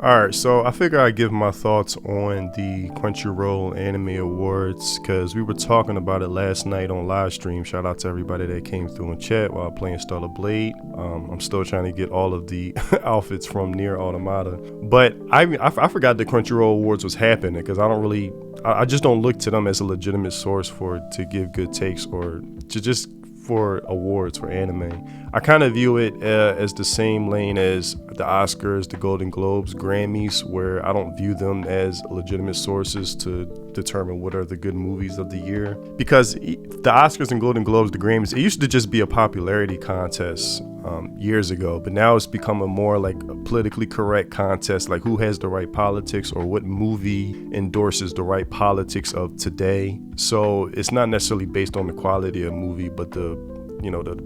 All right, so I figure I'd give my thoughts on the Crunchyroll Anime Awards because we were talking about it last night on live stream. Shout out to everybody that came through in chat while playing Stellar Blade. I'm still trying to get all of the outfits from Nier Automata, but I forgot the Crunchyroll Awards was happening because I just don't look to them as a legitimate source to give good takes or to just for awards for anime. I kind of view it as the same lane as the Oscars, the Golden Globes, Grammys, where I don't view them as legitimate sources to determine what are the good movies of the year. Because the Oscars and Golden Globes, the Grammys, it used to just be a popularity contest years ago, but now it's become a more like a politically correct contest, like who has the right politics or what movie endorses the right politics of today. So it's not necessarily based on the quality of the movie, but the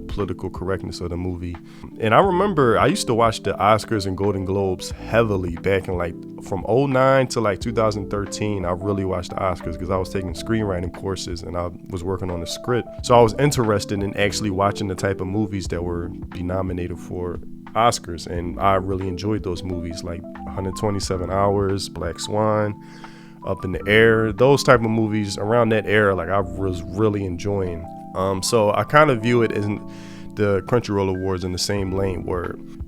political correctness of the movie. And I remember I used to watch the Oscars and Golden Globes heavily back in like from 2009 to like 2013. I really watched the Oscars because I was taking screenwriting courses and I was working on a script. So I was interested in actually watching the type of movies that were be nominated for Oscars. And I really enjoyed those movies like 127 Hours, Black Swan, Up in the Air, those type of movies around that era, like I was really enjoying. So I kind of view it as the Crunchyroll Awards in the same lane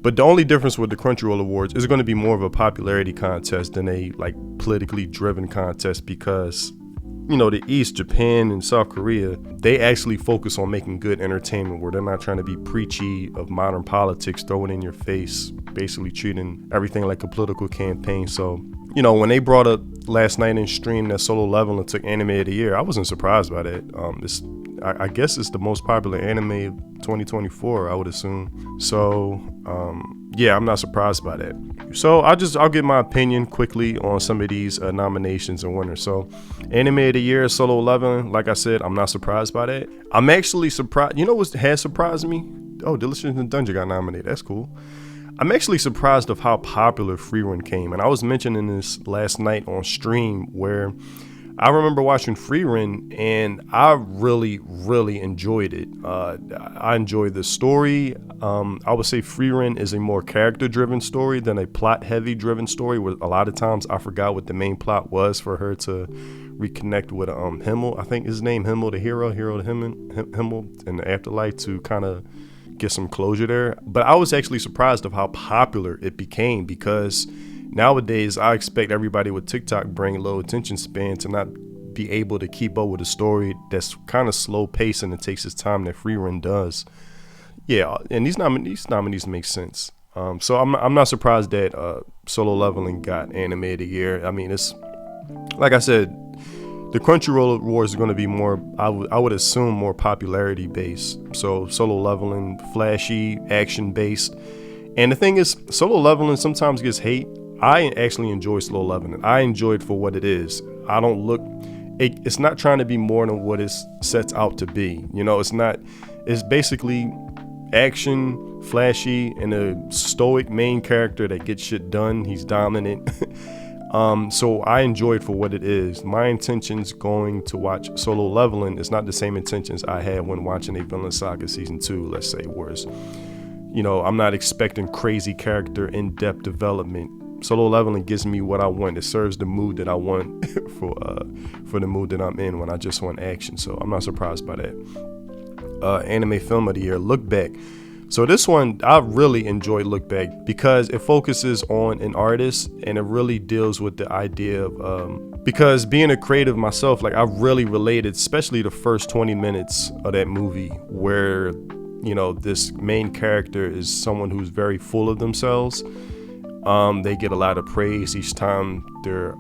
but the only difference with the Crunchyroll Awards is going to be more of a popularity contest than a like politically driven contest because, the East, Japan and South Korea, they actually focus on making good entertainment where they're not trying to be preachy of modern politics, throw it in your face, basically treating everything like a political campaign. So, when they brought up last night in stream that Solo Leveling took Anime of the Year, I wasn't surprised by that. I guess it's the most popular anime of 2024, I would assume. So, yeah, I'm not surprised by that. So I'll give my opinion quickly on some of these nominations and winners. So, Anime of the Year, Solo Leveling. Like I said, I'm not surprised by that. I'm actually surprised. You know what has surprised me? Oh, Delicious in the Dungeon got nominated. That's cool. I'm actually surprised of how popular Free Run came. And I was mentioning this last night on stream where I remember watching Free Run and I really, really enjoyed it. I enjoyed the story. I would say Free Run is a more character-driven story than a plot-heavy driven story, where a lot of times I forgot what the main plot was for her to reconnect with Himmel. I think his name Himmel, the hero to Himmel in the afterlife to kind of get some closure there. But I was actually surprised of how popular it became because nowadays, I expect everybody with TikTok bring low attention span to not be able to keep up with a story that's kind of slow paced and it takes its time that Free Run does. Yeah, and these nominees make sense. So I'm not surprised that Solo Leveling got Anime of the Year. I mean, it's like I said, the Crunchyroll Awards are going to be more, I would assume, more popularity based. So Solo Leveling, flashy, action based. And the thing is, Solo Leveling sometimes gets hate. I actually enjoy Solo Leveling. I enjoy it for what it is. I don't look, it's not trying to be more than what it sets out to be. It's basically action, flashy, and a stoic main character that gets shit done. He's dominant. So I enjoy it for what it is. My intentions going to watch Solo Leveling is not the same intentions I had when watching a Vinland Saga Season 2, let's say, whereas, I'm not expecting crazy character in-depth development. Solo Leveling gives me what I want. It serves the mood that I want for the mood that I'm in when I just want action. So I'm not surprised by that. Anime Film of the Year, Look Back. So this one, I really enjoyed Look Back because it focuses on an artist and it really deals with the idea of, because being a creative myself, like I really related, especially the first 20 minutes of that movie where, this main character is someone who's very full of themselves. They get a lot of praise each time their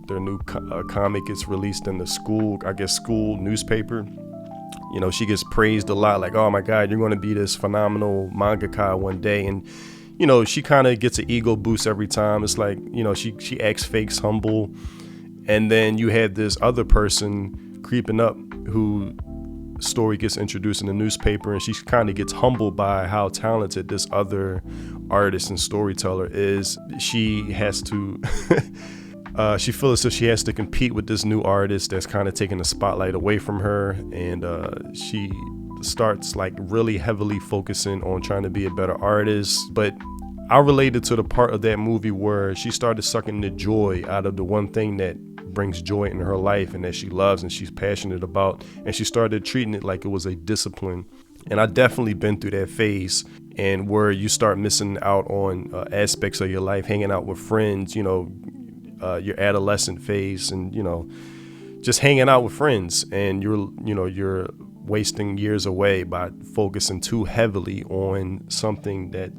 new comic gets released in the school newspaper. She gets praised a lot, like, oh my God, you're going to be this phenomenal mangaka one day. And, she kind of gets an ego boost every time. It's like, she acts fake humble. And then you had this other person creeping up who story gets introduced in the newspaper, and she kind of gets humbled by how talented this other artist and storyteller is. She has to she feels as if she has to compete with this new artist that's kind of taking the spotlight away from her, and she starts like really heavily focusing on trying to be a better artist. But I related to the part of that movie where she started sucking the joy out of the one thing that brings joy in her life and that she loves and she's passionate about, and she started treating it like it was a discipline. And I definitely been through that phase, and where you start missing out on aspects of your life, hanging out with friends, your adolescent phase, and just hanging out with friends, and you're wasting years away by focusing too heavily on something that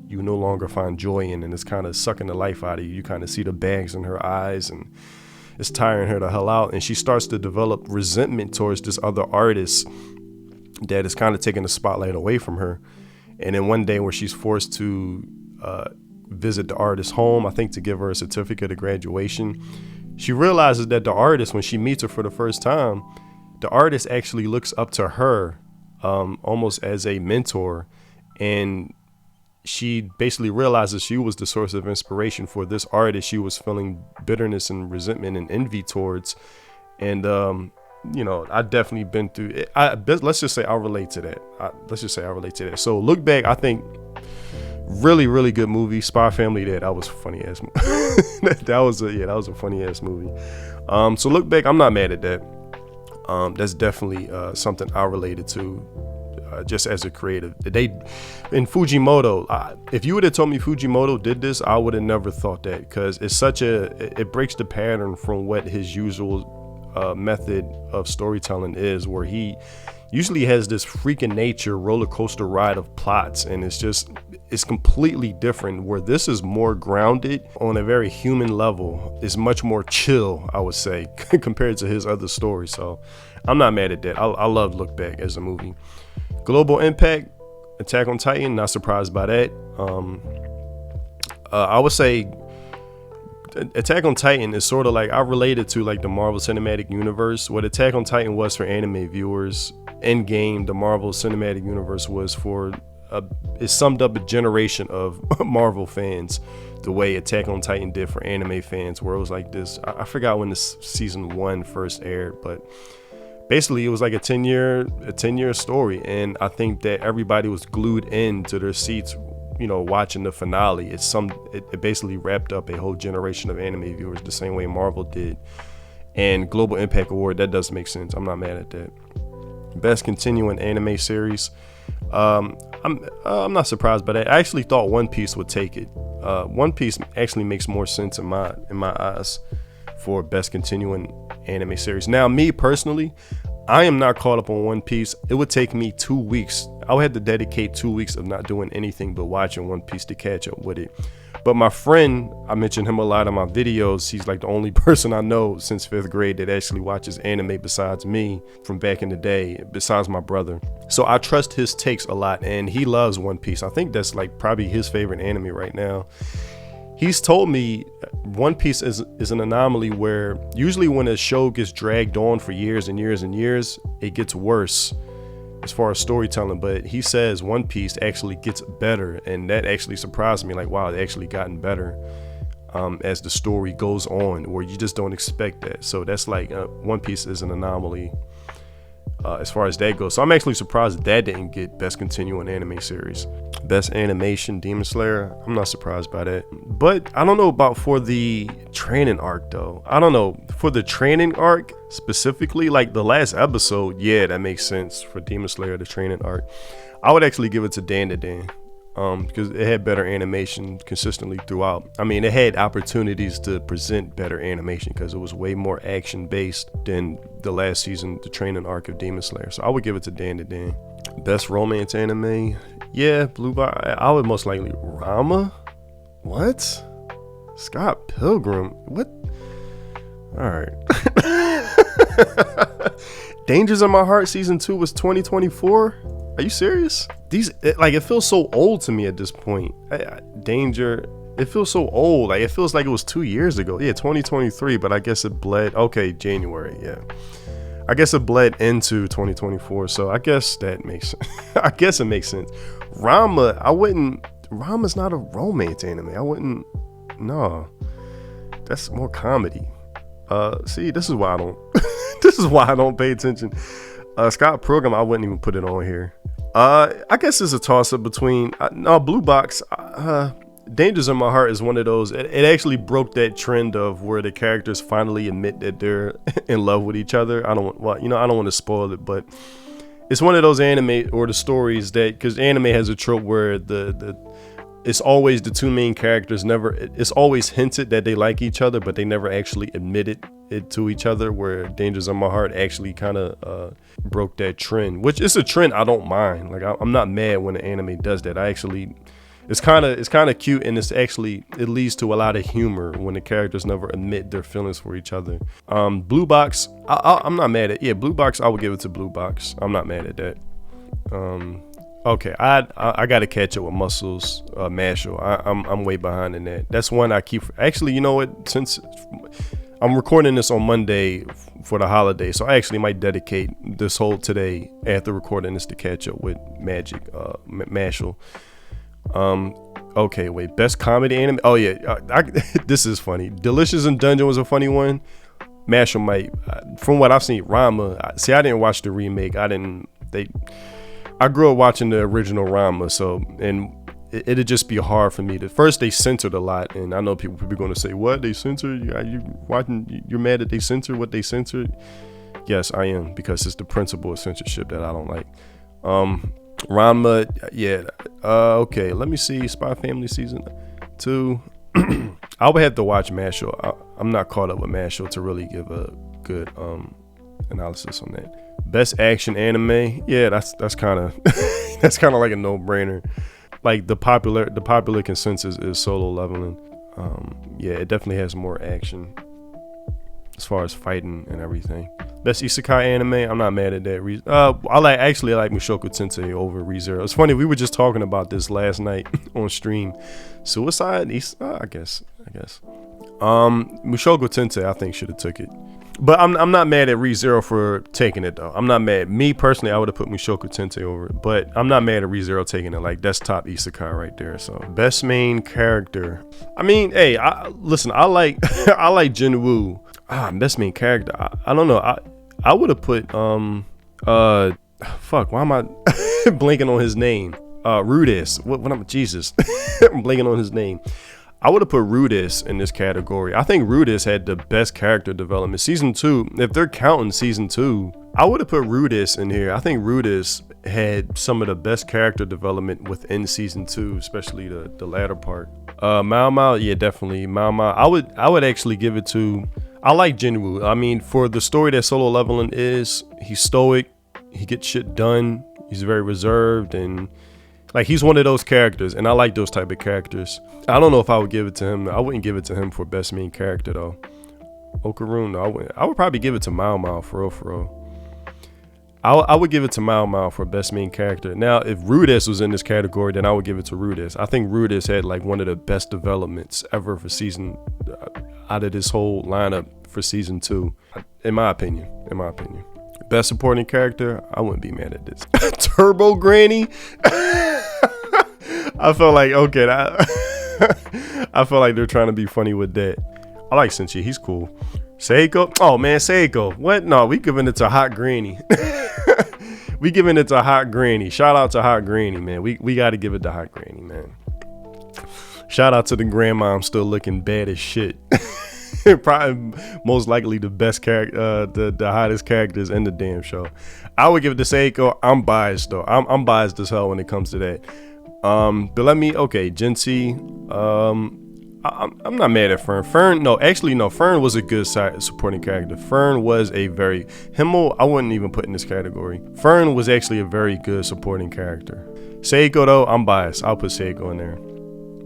you no longer find joy in, and it's kind of sucking the life out of you. You kind of see the bags in her eyes, and it's tiring her the hell out, and she starts to develop resentment towards this other artist that is kind of taking the spotlight away from her. And then one day where she's forced to visit the artist's home, I think to give her a certificate of graduation, she realizes that the artist, when she meets her for the first time, the artist actually looks up to her almost as a mentor, and she basically realizes she was the source of inspiration for this artist she was feeling bitterness and resentment and envy towards. And I definitely been through it. Let's just say I relate to that. So Look Back, I think, really, really good movie. Spy Family, that was a funny ass movie. that was a funny ass movie. So Look Back, I'm not mad at that. That's definitely something I related to, just as a creative. In Fujimoto, if you would have told me Fujimoto did this, I would have never thought that, because it breaks the pattern from what his usual method of storytelling is, where he usually has this freaking nature roller coaster ride of plots, and it's completely different, where this is more grounded on a very human level. It's much more chill, I would say, compared to his other stories. So I'm not mad at that. I love Look Back as a movie. Global Impact, Attack on Titan, not surprised by that. I would say Attack on Titan is sort of like, I related to like the Marvel Cinematic Universe. What Attack on Titan was for anime viewers, Endgame, the Marvel Cinematic Universe was for it summed up a generation of Marvel fans, the way Attack on Titan did for anime fans, where it was like this, I forgot when this season 1 first aired, but basically it was like a 10-year story, and I think that everybody was glued into their seats watching the finale. It basically wrapped up a whole generation of anime viewers the same way Marvel did. And Global Impact Award, that does make sense. I'm not mad at that. Best Continuing Anime Series, I'm not surprised by that. I actually thought One Piece would take it. One Piece actually makes more sense in my eyes for Best Continuing Anime Series. Now, me personally, I am not caught up on One Piece. It would take me 2 weeks. I would have to dedicate 2 weeks of not doing anything but watching One Piece to catch up with it. But my friend, I mentioned him a lot in my videos. He's like the only person I know since 5th grade that actually watches anime besides me from back in the day, besides my brother. So I trust his takes a lot, and he loves One Piece. I think that's like probably his favorite anime right now. He's told me One Piece is an anomaly where usually when a show gets dragged on for years and years and years, it gets worse as far as storytelling. But he says One Piece actually gets better, and that actually surprised me. Like, wow, it actually gotten better as the story goes on, where you just don't expect that. So that's like One Piece is an anomaly as far as that goes. So I'm actually surprised that didn't get Best Continuing Anime Series. Best Animation, Demon Slayer, I'm not surprised by that. But I don't know about for the training arc though. I don't know, for the training arc specifically, like the last episode, yeah, that makes sense for Demon Slayer, the training arc. I would actually give it to Dan because it had better animation consistently throughout. I mean, it had opportunities to present better animation because it was way more action based than the last season, the training arc of Demon Slayer. So I would give it to Dan. Best romance anime, yeah, Blue Bar. I would most likely Rama. What? Scott Pilgrim. What? All right. Dangers in My Heart season 2 was 2024. Are you serious? It feels so old to me at this point. Danger, it feels so old. Like, it feels like it was 2 years ago. Yeah, 2023, but I guess it bled. Okay, January, yeah. I guess it bled into 2024, so I guess that makes sense. I guess it makes sense. Rama's not a romance anime. No. That's more comedy. See, this is why I don't pay attention. Scott Pilgrim, I wouldn't even put it on here. I guess it's a toss-up between Blue Box. Dangers in My Heart is one of those. It actually broke that trend of where the characters finally admit that they're in love with each other. I don't want to spoil it, but it's one of those anime or the stories that, because anime has a trope where it's always the two main characters it's always hinted that they like each other, but they never actually admitted it to each other, where Dangers in My Heart actually kind of broke that trend, which is a trend I don't mind. Like I'm not mad when an anime does that. It's kind of cute, and it leads to a lot of humor when the characters never admit their feelings for each other. Blue Box, I'm not mad at. Blue Box, I would give it to Blue Box. I'm not mad at that. Okay, I got to catch up with Muscles, Mashal. I'm way behind in that. That's one I keep. Actually, you know what? Since I'm recording this on Monday for the holiday, so I actually might dedicate this whole today after recording this to catch up with Mashal. Okay, wait. Best comedy anime. Oh yeah, this is funny. Delicious in Dungeon was a funny one. Mashal might, from what I've seen, Ranma. See, I didn't watch the remake. I grew up watching the original Ranma, so it'd just be hard for me to. First, they censored a lot, and I know people are going to say, "What, they censored? You're mad that they censored what they censored?" Yes, I am, because it's the principle of censorship that I don't like. Ranma, yeah. Okay, let me see. Spy Family season 2. I would have to watch Mashal. I'm not caught up with Mashal to really give a good analysis on that. Best action anime, yeah, that's kind of that's kind of like a no-brainer. Like the popular consensus is Solo Leveling. Yeah, it definitely has more action as far as fighting and everything. Best Isekai anime, I'm not mad at that. I like Mushoku Tensei over ReZero. It's funny, we were just talking about this last night on stream. Suicide, I guess. Mushoku Tensei, I think, should have took it. But I'm not mad at ReZero for taking it though. I'm not mad. Me personally, I would have put Mushoku Tensei over it, but I'm not mad at ReZero taking it. Like, that's top Isekai right there. So best main character. I mean, hey, listen, I like I like Jinwoo. Best main character. I don't know. I would have put fuck. Why am I blanking on his name? Rudis. What I'm Jesus. I'm blanking on his name. I would have put Rudis in this category. I think Rudis had the best character development. Season 2, if they're counting season 2, I would have put Rudis in here. I think Rudis had some of the best character development within season 2, especially the latter part. Mao Mao, yeah, definitely. Mao Mao. I would actually give it to. I like Jinwoo. I mean, for the story that Solo Leveling is, he's stoic. He gets shit done. He's very reserved, and like, he's one of those characters, and I like those type of characters. I don't know if I would give it to him. I wouldn't give it to him for best main character though. Okarun, no, I would probably give it to Mao Mao for real. I would give it to Mao Mao for best main character. Now, if Rudis was in this category, then I would give it to Rudis. I think Rudis had like one of the best developments ever for season out of this whole lineup for season 2, in my opinion. Best supporting character, I wouldn't be mad at this. Turbo Granny. I felt like, okay, I feel like they're trying to be funny with that. I like Senshi, he's cool. Seiko, oh man, Seiko. What? No, we giving it to Hot Granny. We giving it to Hot Granny. Shout out to Hot Granny, man. We got to give it to Hot Granny, man. Shout out to the grandmom, still looking bad as shit. Probably most likely the best character, the hottest characters in the damn show. I would give it to Seiko. I'm biased though. I'm biased as hell when it comes to that. But Gensei. I'm not mad at Fern. Fern was a good supporting character. Fern was Himmel, I wouldn't even put in this category. Fern was actually a very good supporting character. Seiko though, I'm biased. I'll put Seiko in there.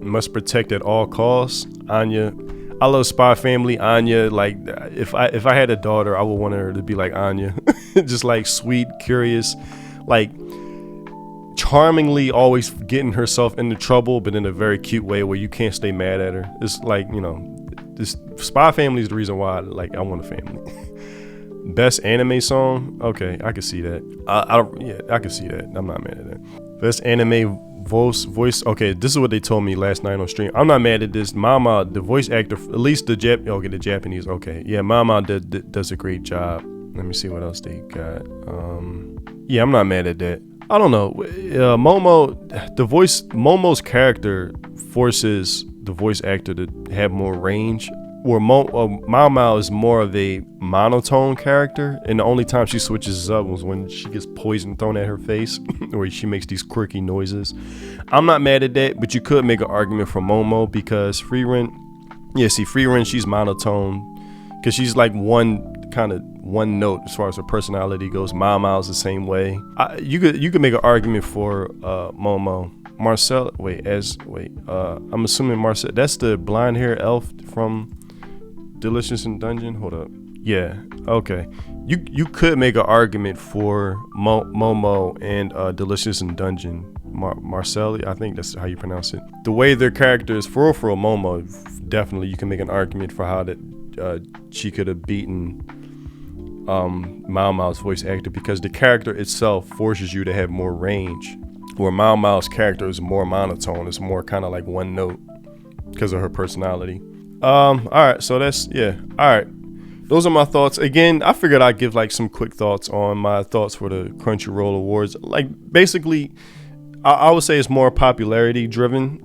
Must protect at all costs. Anya. I love Spy Family. Anya, like, if I had a daughter, I would want her to be like Anya. Just like sweet, curious, like charmingly always getting herself into trouble, but in a very cute way where you can't stay mad at her. It's like, this Spy Family is the reason why I want a family. Best anime song? Okay, I can see that. I can see that. I'm not mad at that. Best anime voice. Okay, this is what they told me last night on stream. I'm not mad at this. Mama, the voice actor, at least the Japanese. Okay, yeah, Mama does a great job. Let me see what else they got. Yeah, I'm not mad at that. I don't know. Momo's character forces the voice actor to have more range. Where Mao Mao is more of a monotone character, and the only time she switches up was when she gets poison thrown at her face, where she makes these quirky noises. I'm not mad at that, but you could make an argument for Momo because Frieren, she's monotone because she's like one note as far as her personality goes. Mao Mao's the same way. You could make an argument for Momo. Marcel, I'm assuming Marcel. That's the blonde hair elf from Delicious in Dungeon. Hold up. Yeah. Okay. You could make an argument for Momo and Delicious in Dungeon. Marcelli, I think that's how you pronounce it. The way their characters, for Momo, definitely you can make an argument for how that she could have beaten Mao Mao's voice actor, because the character itself forces you to have more range, where Mao Mao's character is more monotone. It's more kind of like one note because of her personality. All right, so that's, yeah. All right, those are my thoughts. Again, I figured I'd give like some quick thoughts on my thoughts for the Crunchyroll Awards. Like basically, I would say it's more popularity driven.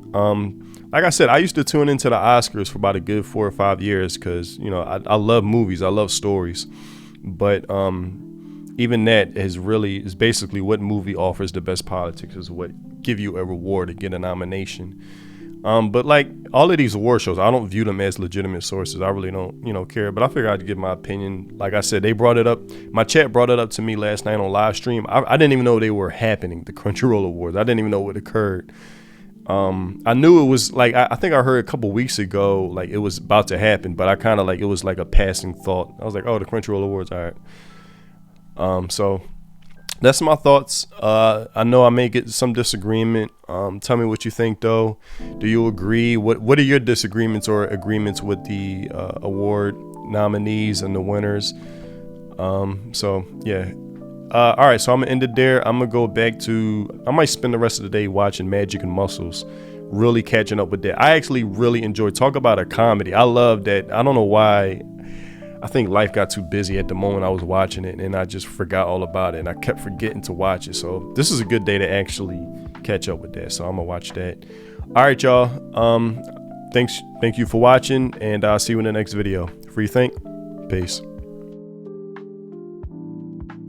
Like I said, I used to tune into the Oscars for about a good 4 or 5 years because, you know, I love movies, I love stories, but even that is basically what movie offers the best politics is what give you a reward to get a nomination. But like all of these award shows, I don't view them as legitimate sources. I really don't, care. But I figured I'd give my opinion. Like I said, they brought it up. My chat brought it up to me last night on live stream. I didn't even know they were happening, the Crunchyroll Awards. I didn't even know what occurred. I knew it was like, I think I heard a couple weeks ago, like it was about to happen, but I kind of like, it was like a passing thought. I was like, oh, the Crunchyroll Awards. All right. So that's my thoughts. I know I may get some disagreement. Tell me what you think though. Do you agree? What are your disagreements or agreements with the award nominees and the winners? So yeah. All right, so I'm gonna end it there. I'm gonna go back to, I might spend the rest of the day watching Magic and Muscles, really catching up with that. I actually really enjoyed, talk about a comedy. I love that. I don't know why. I think life got too busy at the moment I was watching it, and I just forgot all about it, and I kept forgetting to watch it. So this is a good day to actually catch up with that. So I'm gonna watch that. All right, y'all. Thank you for watching, and I'll see you in the next video. Free think. Peace.